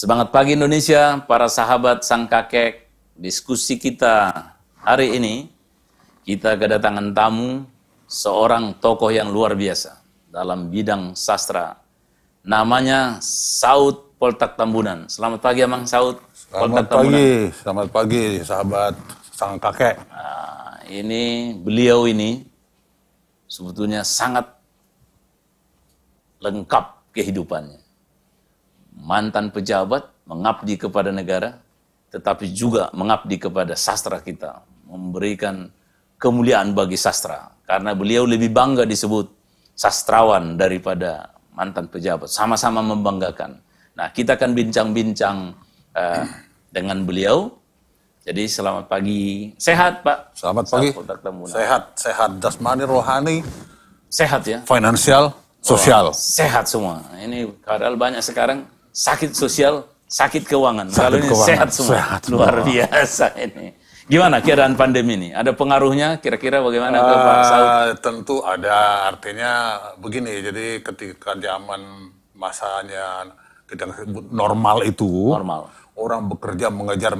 Semangat pagi Indonesia, para sahabat sang kakek. Diskusi kita hari ini, kita kedatangan tamu seorang tokoh yang luar biasa dalam bidang sastra. Namanya Saud Poltak Tambunan. Selamat pagi, Amang Saud Poltak Tambunan. Selamat pagi, sahabat sang kakek. Nah, beliau ini sebetulnya sangat lengkap kehidupannya. Mantan pejabat, mengabdi kepada negara, tetapi juga mengabdi kepada sastra kita, memberikan kemuliaan bagi sastra. Karena beliau lebih bangga disebut sastrawan daripada mantan pejabat. Sama-sama membanggakan. Nah, kita akan bincang-bincang dengan beliau. Jadi selamat pagi. Sehat, Pak? Selamat pagi. Sehat jasmani, rohani. Sehat ya? Finansial, sosial. Sehat semua. Ini padahal banyak sekarang sakit sosial, sakit keuangan. Kalau ini sehat semua. Luar biasa ini. Gimana keadaan pandemi ini? Ada pengaruhnya kira-kira bagaimana ke Pak Saud? Tentu ada, artinya begini. Jadi ketika zaman masanya kita sebut normal itu, orang bekerja mengejar.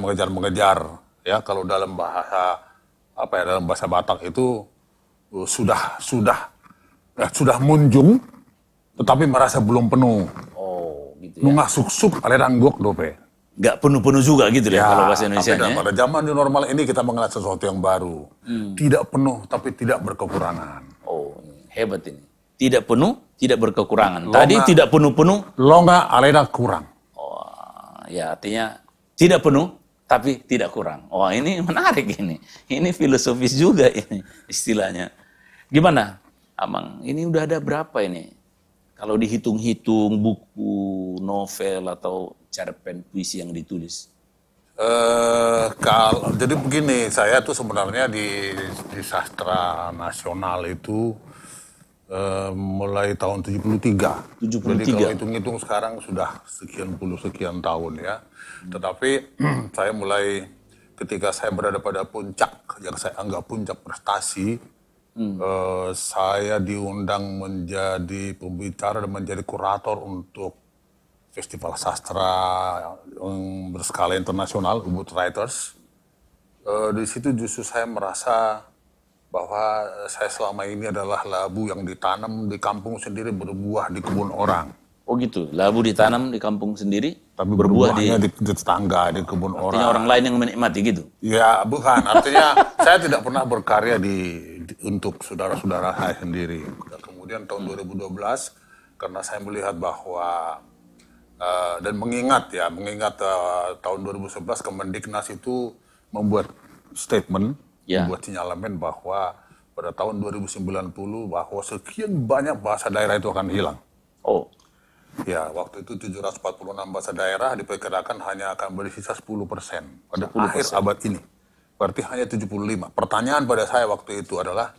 Ya, kalau dalam bahasa dalam bahasa Batak itu sudah munjung, tetapi merasa belum penuh. Gitu ya. Nungah suk-suk alerang gok dope. Nggak penuh-penuh juga gitu ya kalau bahasa Indonesia. Tapi pada zaman new normal ini kita mengenal sesuatu yang baru. Tidak penuh tapi tidak berkekurangan. Oh, hebat ini. Tidak penuh, tidak berkekurangan. Tadi tidak penuh-penuh. Longa alerang kurang. Oh, ya artinya tidak penuh tapi tidak kurang. Oh, ini menarik ini. Ini filosofis juga ini istilahnya. Gimana, Amang? Ini udah ada berapa ini? Kalau dihitung-hitung buku, novel, atau cerpen puisi yang ditulis? Jadi begini, saya tuh sebenarnya di sastra nasional itu mulai tahun 73. Jadi kalau hitung-hitung sekarang sudah sekian tahun ya. Tetapi saya mulai ketika saya berada pada puncak, yang saya anggap puncak prestasi, saya diundang menjadi pembicara dan menjadi kurator untuk festival sastra yang berskala internasional, Ubud Writers. Di situ justru saya merasa bahwa saya selama ini adalah labu yang ditanam di kampung sendiri, berbuah di kebun orang. Oh gitu, labu ditanam di kampung sendiri, tapi berbuahnya di tetangga, di kebun orang. Artinya orang lain yang menikmati gitu? Ya bukan, artinya saya tidak pernah berkarya untuk saudara-saudara saya sendiri. Kemudian tahun 2012, karena saya melihat bahwa dan mengingat tahun 2011 Kemendiknas itu membuat statement, membuat sinyalemen bahwa pada tahun 2090 bahwa sekian banyak bahasa daerah itu akan hilang. Oh. Ya, waktu itu 746 bahasa daerah diperkirakan hanya akan bersisa 10% pada akhir abad ini. Berarti hanya 75. Pertanyaan pada saya waktu itu adalah,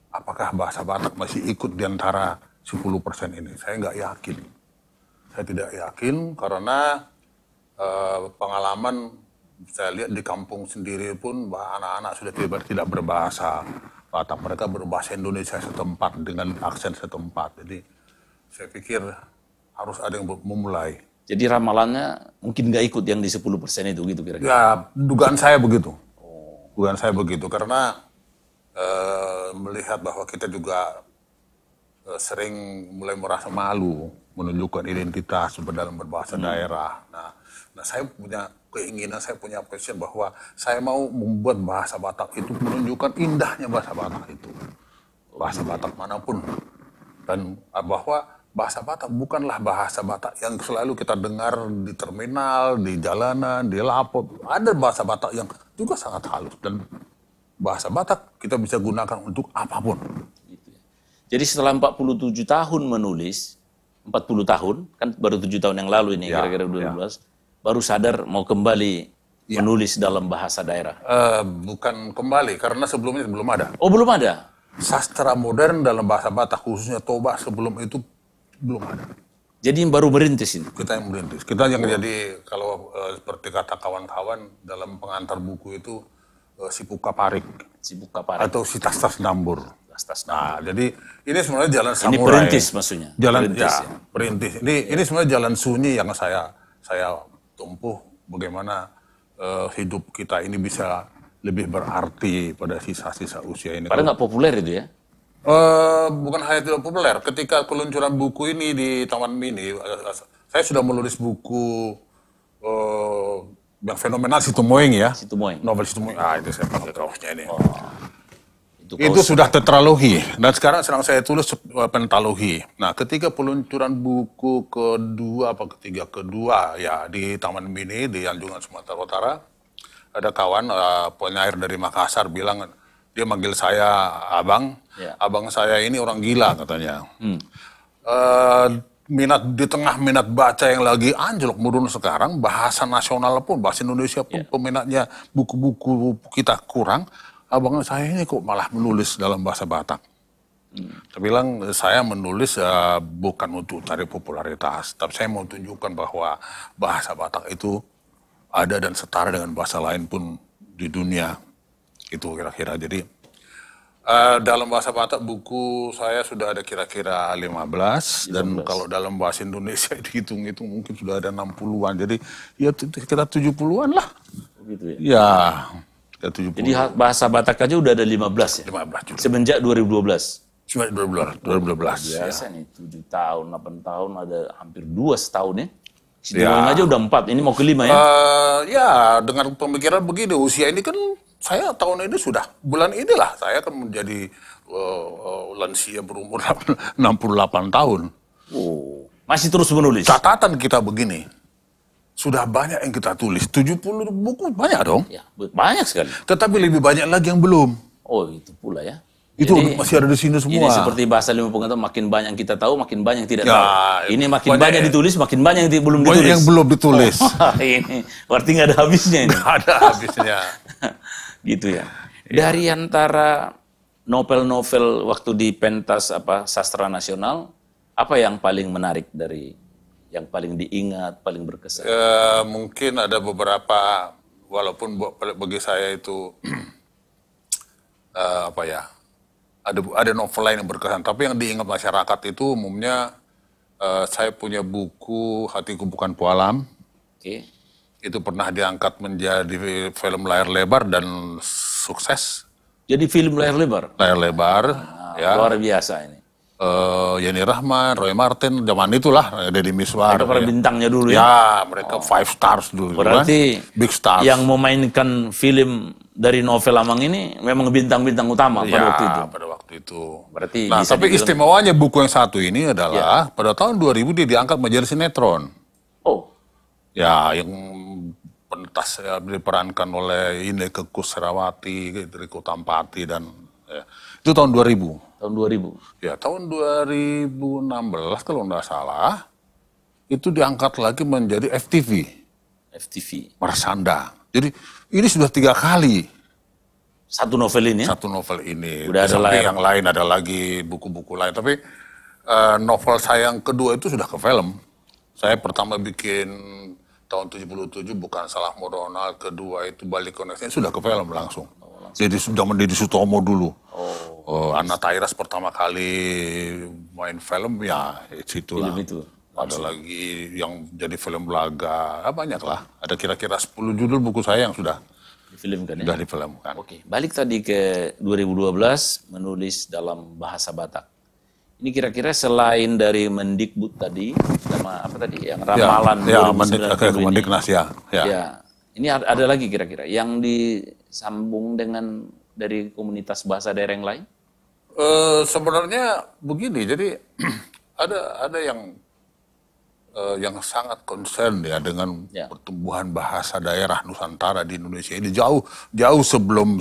apakah bahasa Batak masih ikut di antara 10% ini? Saya nggak yakin. Saya tidak yakin karena pengalaman saya lihat di kampung sendiri pun anak-anak sudah tidak berbahasa Batak. Mereka berbahasa Indonesia setempat dengan aksen setempat. Jadi saya pikir harus ada yang memulai. Jadi ramalannya mungkin nggak ikut yang di 10% itu gitu kira-kira? Ya, dugaan saya begitu. Dugaan saya begitu karena melihat bahwa kita juga sering mulai merasa malu menunjukkan identitas dalam berbahasa daerah. Nah, saya punya keinginan, saya punya passion bahwa saya mau membuat bahasa Batak itu menunjukkan indahnya bahasa Batak itu. Bahasa Batak manapun. Dan bahwa bahasa Batak bukanlah bahasa Batak yang selalu kita dengar di terminal, di jalanan, di lapor. Ada bahasa Batak yang juga sangat halus. Dan bahasa Batak kita bisa gunakan untuk apapun. Jadi setelah 47 tahun menulis, 40 tahun, kan baru 7 tahun yang lalu ini, kira-kira 2012, baru sadar mau kembali menulis dalam bahasa daerah? Bukan kembali, karena sebelumnya belum ada. Oh, belum ada? Sastra modern dalam bahasa Batak, khususnya Toba sebelum itu, belum ada. Jadi baru merintis ini? Kita yang merintis. Kita yang jadi, kalau seperti kata kawan-kawan dalam pengantar buku itu, Sipuka Parik. Atau si Tas-Tas Nambur. Nah, jadi ini sebenarnya jalan samurai. Ini perintis maksudnya? Jalan perintis. Ini sebenarnya jalan sunyi yang saya saya tempuh bagaimana hidup kita ini bisa lebih berarti pada sisa-sisa usia ini. Padahal nggak populer itu ya? Bukan hanya tidak populer. Ketika peluncuran buku ini di Taman Mini, saya sudah menulis buku yang fenomenal Situ Moeng ya. Situ Moeng. Novel Situ Moeng. Itu saya pakai kaosnya ini. Itu sudah tetralogi, dan sekarang sedang saya tulis pentalogi. Nah, ketika peluncuran buku kedua ya di Taman Mini di Anjungan Sumatera Utara, ada kawan penyair dari Makassar bilang, dia manggil saya abang, abang saya ini orang gila katanya. Di tengah minat baca yang lagi anjlok menurun sekarang, bahasa nasional pun, bahasa Indonesia pun peminatnya buku-buku kita kurang. Abang saya ini kok malah menulis dalam bahasa Batak. Saya bilang, saya menulis bukan untuk cari popularitas, tapi saya mau tunjukkan bahwa bahasa Batak itu ada dan setara dengan bahasa lain pun di dunia. Itu kira-kira. Jadi dalam bahasa Batak buku saya sudah ada kira-kira 15. Dan kalau dalam bahasa Indonesia dihitung-hitung mungkin sudah ada 60-an. Jadi ya kira 70-an lah. Begitu ya? Ya. Jadi bahasa Batak aja udah ada 15 ya? 15 juga. Semenjak 2012? Semenjak 2012. Biasa nih, 7 tahun, 8 tahun, ada hampir 2 setahun ya? Situ aja udah 4, ini mau ke 5 ya? Ya, dengan pemikiran begini, usia ini kan, saya tahun ini sudah, bulan inilah, saya akan menjadi lansia berumur 68 tahun. Oh, masih terus menulis? Catatan kita begini. Sudah banyak yang kita tulis, 70 buku banyak dong. Ya, banyak sekali. Tetapi lebih banyak lagi yang belum. Oh, itu pula ya. Itu jadi, masih ada di sini semua. Ini seperti bahasa ilmu pengetahuan, makin banyak yang kita tahu, makin banyak yang tidak tahu. Ini makin banyak ditulis, makin banyak yang belum ditulis. Banyak yang belum ditulis. Ini berarti nggak ada habisnya ini. Nggak ada habisnya. Gitu ya. Dari antara novel-novel waktu di pentas sastra nasional, apa yang paling menarik dari yang paling diingat, paling berkesan? Mungkin ada beberapa, walaupun bagi saya itu ada novel lain yang berkesan. Tapi yang diingat masyarakat itu umumnya saya punya buku Hatiku Bukan Pualam. Itu pernah diangkat menjadi film layar lebar dan sukses. Jadi film layar lebar? Layar lebar. Ya. Luar biasa ini. Yeni Rahman, Roy Martin, zaman itulah, Deddy Miswar. Mereka para bintangnya dulu ya? Ya, mereka 5 stars dulu. Berarti big stars. Yang memainkan film dari novel Amang ini memang bintang-bintang utama pada waktu itu? Pada waktu itu. Berarti nah, tapi istimewanya buku yang satu ini adalah, pada tahun 2000 dia diangkat menjadi sinetron. Oh. Ya, yang pentas diperankan oleh Inneke Koesherawati, Riko Tampati, dan itu tahun 2000. Tahun 2000? Ya, tahun 2016 kalau nggak salah, itu diangkat lagi menjadi FTV. FTV. Marsanda. Jadi ini sudah 3 kali. Satu novel ini? Satu novel ini. Udah ada yang lain, ada lagi buku-buku lain. Tapi novel saya yang kedua itu sudah ke film. Saya pertama bikin tahun 77 Bukan Salahmu Ronald, kedua itu Balik Koneksi, sudah ke film langsung. Jadi zaman Deddy Sutomo dulu. Anna Tairas pertama kali main film, ya situlah. Itu. Ada lagi yang jadi film laga, banyak lah. Ada kira-kira 10 judul buku saya yang sudah difilmkan. Sudah difilmkan. Oke, balik tadi ke 2012 menulis dalam bahasa Batak. Ini kira-kira selain dari Mendikbud tadi, sama apa tadi yang ramalan 2019 Mendiknas ya. Ini ada lagi kira-kira yang disambung dengan dari komunitas bahasa daerah yang lain? Sebenarnya begini, jadi ada yang sangat concern ya dengan pertumbuhan bahasa daerah Nusantara di Indonesia ini jauh sebelum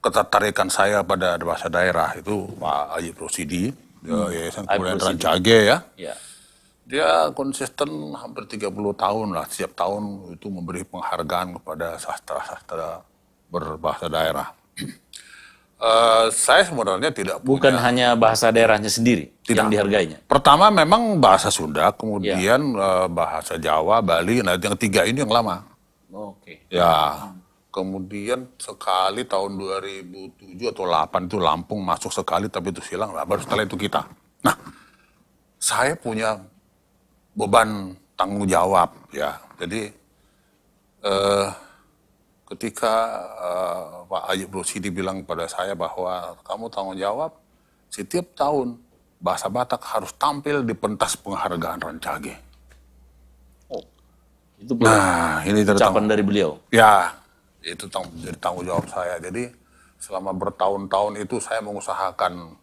ketertarikan saya pada bahasa daerah itu Pak Ayib Rosidi, Yayasan Kebudayaan Rancage ya. Dia konsisten hampir 30 tahun lah, setiap tahun itu memberi penghargaan kepada sastra-sastra berbahasa daerah. Saya sebenarnya tidak bukan hanya bahasa daerahnya sendiri yang dihargainya. Pertama memang bahasa Sunda, kemudian bahasa Jawa, Bali, nah yang 3 ini yang lama. Oke. Ya, kemudian sekali tahun 2007 atau 2008 itu Lampung masuk sekali, tapi itu silang, baru setelah itu kita. Nah, saya punya beban tanggung jawab ya. Jadi ketika Pak Ayub Rosidi bilang pada saya bahwa kamu tanggung jawab setiap tahun bahasa Batak harus tampil di pentas penghargaan Rancage. Oh, itu ini ucapan dari beliau. Ya, itu jadi tanggung jawab saya. Jadi selama bertahun-tahun itu saya mengusahakan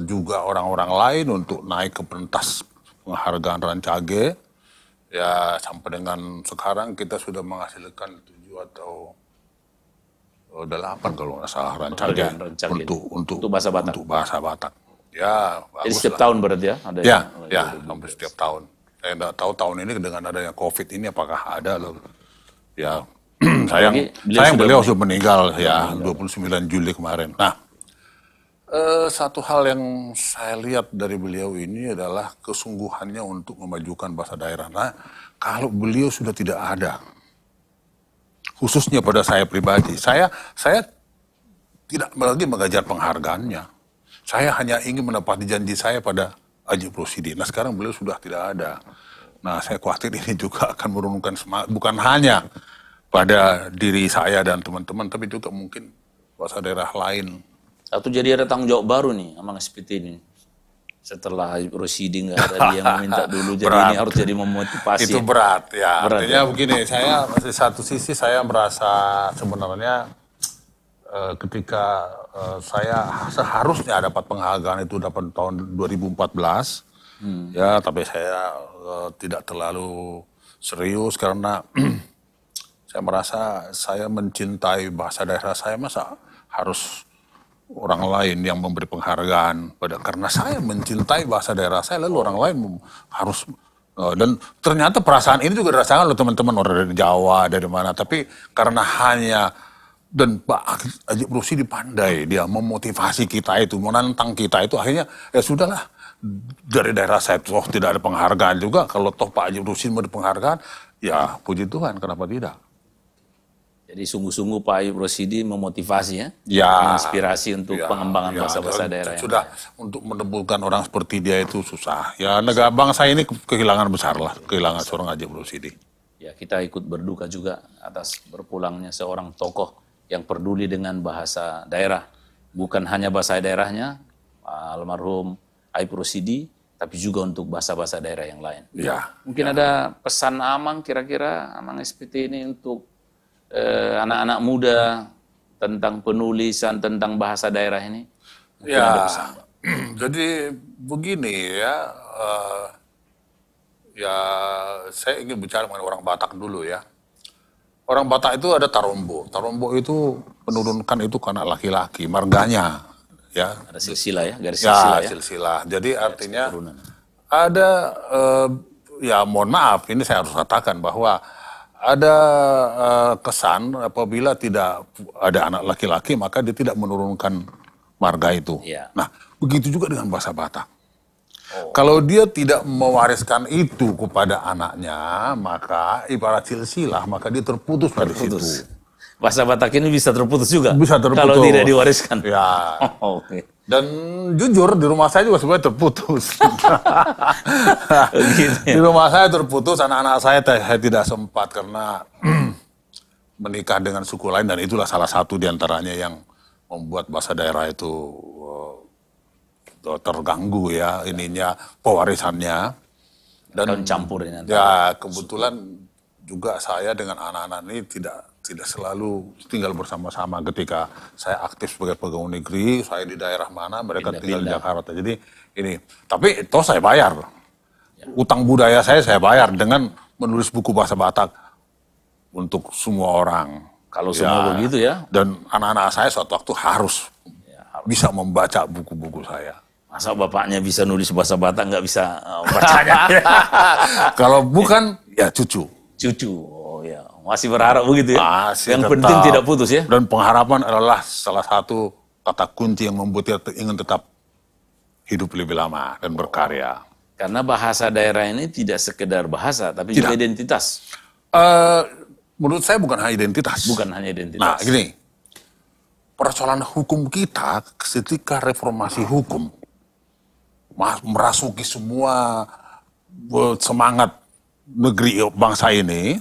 juga orang-orang lain untuk naik ke pentas penghargaan Rancage. Ya, sampai dengan sekarang kita sudah menghasilkan 7 atau 8 kalau nggak salah Rancage untuk bahasa Batak. Untuk bahasa Batak. Ya, jadi setiap tahun berarti ya? Ada ya, hampir setiap tahun. Saya nggak tahu tahun ini dengan adanya COVID ini apakah ada loh. Ya, sayang beliau sudah meninggal ya 29 Juli kemarin. Nah, satu hal yang saya lihat dari beliau ini adalah kesungguhannya untuk memajukan bahasa daerah. Nah, kalau beliau sudah tidak ada, khususnya pada saya pribadi, saya tidak lagi mengejar penghargaannya. Saya hanya ingin menepati janji saya pada Ayub Rosidi. Nah, sekarang beliau sudah tidak ada. Nah, saya khawatir ini juga akan menurunkan semangat, bukan hanya pada diri saya dan teman-teman, tapi juga mungkin bahasa daerah lain. Atau jadi ada tanggung jawab baru nih sama SPT ini. Setelah Ayub Rosidi nggak ada dia yang meminta dulu, jadi ini harus jadi memotivasi. Itu berat ya. Artinya begini, saya di satu sisi saya merasa sebenarnya ketika saya seharusnya dapat penghargaan itu dapat tahun 2014, ya, tapi saya tidak terlalu serius karena saya merasa saya mencintai bahasa daerah saya, masa harus orang lain yang memberi penghargaan karena saya mencintai bahasa daerah saya, lalu orang lain harus dan ternyata perasaan ini juga dirasakan oleh teman-teman orang dari Jawa, dari mana, tapi karena hanya dan Pak Ayub Rosidi pandai dia memotivasi kita itu, menantang kita itu, akhirnya ya sudahlah, dari daerah saya toh tidak ada penghargaan juga, kalau toh Pak Ayub Rosidi mau penghargaan, ya puji Tuhan, kenapa tidak? Jadi sungguh-sungguh Pak Ayub Rosidi memotivasi ya, menginspirasi untuk pengembangan bahasa-bahasa daerah. Sudah untuk menemukan orang seperti dia itu susah. Ya, negara bangsa ini kehilangan besar lah, kehilangan seorang Ayub Rosidi. Ya, kita ikut berduka juga atas berpulangnya seorang tokoh yang peduli dengan bahasa daerah. Bukan hanya bahasa daerahnya, almarhum Ayub Rosidi, tapi juga untuk bahasa-bahasa daerah yang lain. Ya. Mungkin ada pesan Amang kira-kira, Amang SPT ini untuk anak-anak muda tentang penulisan tentang bahasa daerah ini? Mungkin ya, ada pesan. Jadi begini ya, saya ingin bicara mengenai orang Batak dulu ya. Orang Batak itu ada tarombo. Tarombo itu penurunkan itu karena laki-laki, marganya. Ya. Ada silsilah ya, garis silsilah ya. Silsilah. Jadi artinya ada, ya mohon maaf, ini saya harus katakan bahwa ada kesan apabila tidak ada anak laki-laki maka dia tidak menurunkan marga itu. Ya. Nah, begitu juga dengan bahasa Batak. Kalau dia tidak mewariskan itu kepada anaknya, maka ibarat silsilah, maka dia terputus dari situ. Bahasa Batak ini bisa terputus juga? Bisa terputus. Kalau tidak diwariskan? Ya. Okay. Dan jujur, di rumah saya juga sebenarnya terputus. Di rumah saya terputus, anak-anak saya tidak sempat karena menikah dengan suku lain, dan itulah salah satu diantaranya yang membuat bahasa daerah itu terganggu ya, ininya, pewarisannya. Dan campur ini. Ya, kebetulan juga saya dengan anak-anak ini tidak selalu tinggal bersama-sama. Ketika saya aktif sebagai pegawai negeri, saya di daerah mana, mereka tinggal di Jakarta. Jadi ini, tapi toh saya bayar. Ya. Utang budaya saya bayar dengan menulis buku bahasa Batak untuk semua orang. Kalau semua begitu ya. Dan anak-anak saya suatu waktu harus bisa membaca buku-buku saya. Masa bapaknya bisa nulis bahasa Batak, nggak bisa bacanya? Kalau bukan, ya cucu. Cucu, oh ya. Masih berharap begitu ya? Masih yang tetap, penting tidak putus ya? Dan pengharapan adalah salah satu kata kunci yang membuat dia ingin tetap hidup lebih lama dan berkarya. Karena bahasa daerah ini tidak sekedar bahasa, tapi juga identitas. Menurut saya bukan hanya identitas. Bukan hanya identitas. Nah gini, persoalan hukum kita ketika reformasi hukum merasuki semua semangat negeri bangsa ini,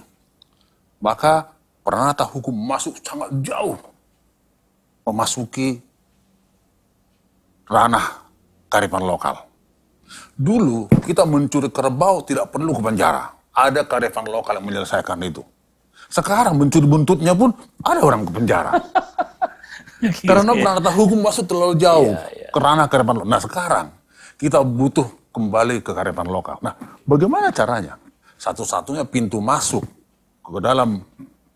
maka peranata hukum masuk sangat jauh, memasuki ranah kearifan lokal. Dulu kita mencuri kerbau tidak perlu ke penjara, ada kearifan lokal yang menyelesaikan itu. Sekarang mencuri buntutnya pun ada orang ke penjara. Karena peranata hukum masuk terlalu jauh ke ranah kearifan lokal. Nah sekarang kita butuh kembali ke kearifan lokal. Nah bagaimana caranya? Satu-satunya pintu masuk ke dalam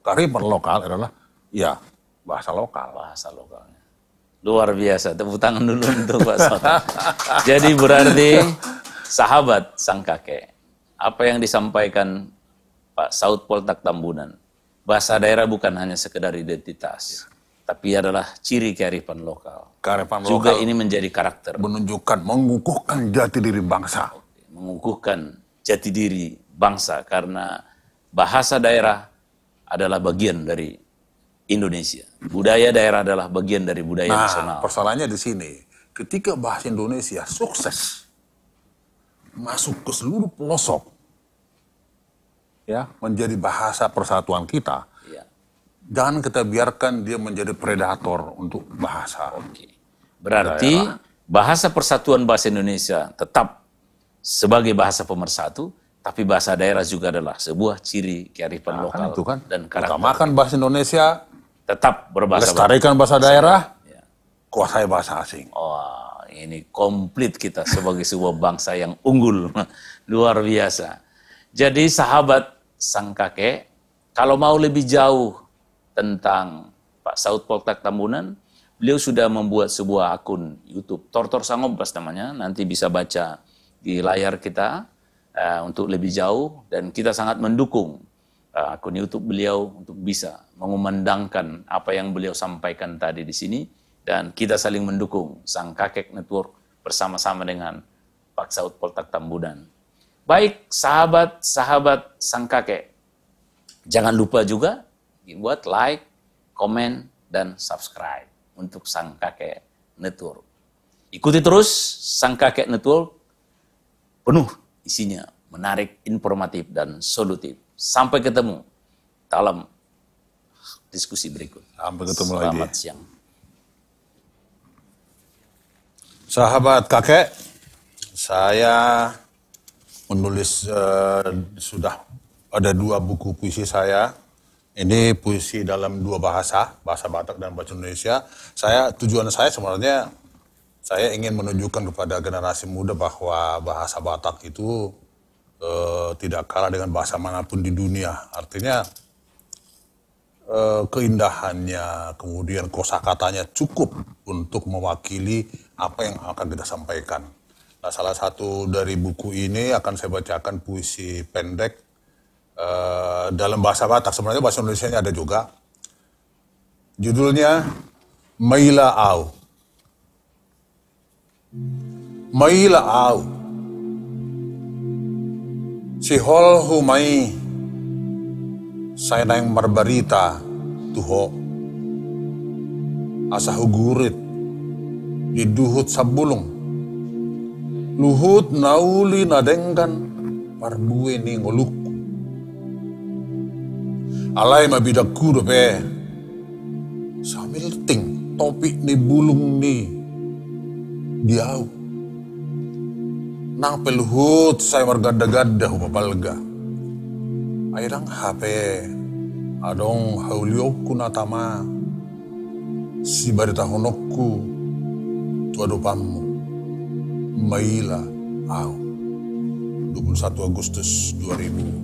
kearifan lokal adalah ya bahasa lokal. Bahasa lokalnya. Luar biasa, tepuk tangan dulu untuk Pak Soto. Jadi berarti sahabat sang kakek, apa yang disampaikan Pak Saud Poltak Tambunan, bahasa daerah bukan hanya sekedar identitas, tapi adalah ciri kearifan lokal. Kearifan juga lokal ini menjadi karakter. Menunjukkan, mengukuhkan jati diri bangsa. Mengukuhkan jati diri bangsa, karena bahasa daerah adalah bagian dari Indonesia. Budaya daerah adalah bagian dari budaya nasional. Persoalannya di sini, ketika bahasa Indonesia sukses masuk ke seluruh pelosok, ya, menjadi bahasa persatuan kita, jangan kita biarkan dia menjadi predator untuk bahasa. Berarti bahasa persatuan bahasa Indonesia tetap sebagai bahasa pemersatu, tapi bahasa daerah juga adalah sebuah ciri kearifan lokal itu kan, dan karakter. Utamakan bahasa Indonesia, tetap berbahasa, lestarikan bahasa daerah, kuasai bahasa asing. Oh, ini komplit kita sebagai sebuah bangsa yang unggul, luar biasa. Jadi sahabat sang kakek, kalau mau lebih jauh tentang Pak Saud Poltak Tambunan, beliau sudah membuat sebuah akun YouTube, Tortor Sangompas namanya, nanti bisa baca di layar kita untuk lebih jauh, dan kita sangat mendukung akun YouTube beliau untuk bisa mengumandangkan apa yang beliau sampaikan tadi di sini, dan kita saling mendukung Sang Kakek Network bersama-sama dengan Pak Saud Poltak Tambunan. Baik, sahabat-sahabat Sang Kakek, jangan lupa juga buat like, komen, dan subscribe untuk Sang Kakek Network. Ikuti terus Sang Kakek Network, penuh isinya menarik, informatif, dan solutif. Sampai ketemu dalam diskusi berikut. Sampai ketemu lagi. Selamat siang. Sahabat kakek, saya menulis sudah ada 2 buku puisi saya. Ini puisi dalam 2 bahasa, bahasa Batak dan bahasa Indonesia. Tujuan saya sebenarnya, saya ingin menunjukkan kepada generasi muda bahwa bahasa Batak itu tidak kalah dengan bahasa manapun di dunia. Artinya keindahannya, kemudian kosakatanya cukup untuk mewakili apa yang akan kita sampaikan. Nah, salah satu dari buku ini akan saya bacakan puisi pendek dalam bahasa Batak. Sebenarnya bahasa Indonesianya ada juga. Judulnya Maila Au. Maila Au. Si hol humai saya nang marbarita tuho asa hugurit diduhut sabulung luhut nauli nadengkan parbue ni ngoluk alay mabidak kudo pe sambil ting topik ni bulung ni diau nang peluhut saya margada-gada hupapalga. Airang HP adong hauliokku natama si barita honokku tuadopamu Maila Au 21 Agustus 2000